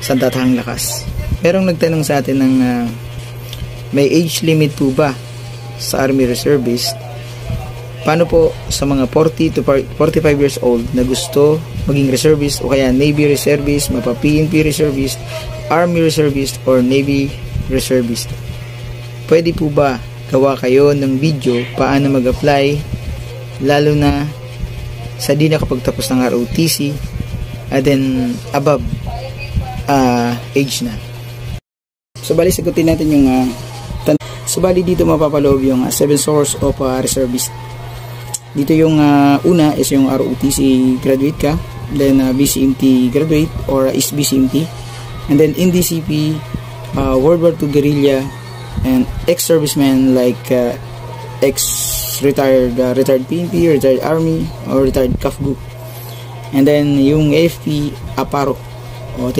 sandatahang lakas. Merong nagtanong sa atin ng may age limit po ba sa Army Reservist? Paano po sa mga 40 to 45 years old na gusto maging reservist o kaya Navy Reservist, mapa-PNP Reservist, Army Reservist, or Navy Reservist? Pwede po ba gawa kayo ng video paano mag-apply, lalo na sa di nakapagtapos ng ROTC and then above age na? So bali sagutin natin yung so bali dito mapapaloob yung 7 source of reservist. Dito yung una is yung ROTC graduate ka, then BCMT graduate or is BCMT, and then NDCP, World War II guerrilla, and ex-servicemen like ex-retired PNP, retired Army, or retired CAFGU. And then yung AFP, APARO.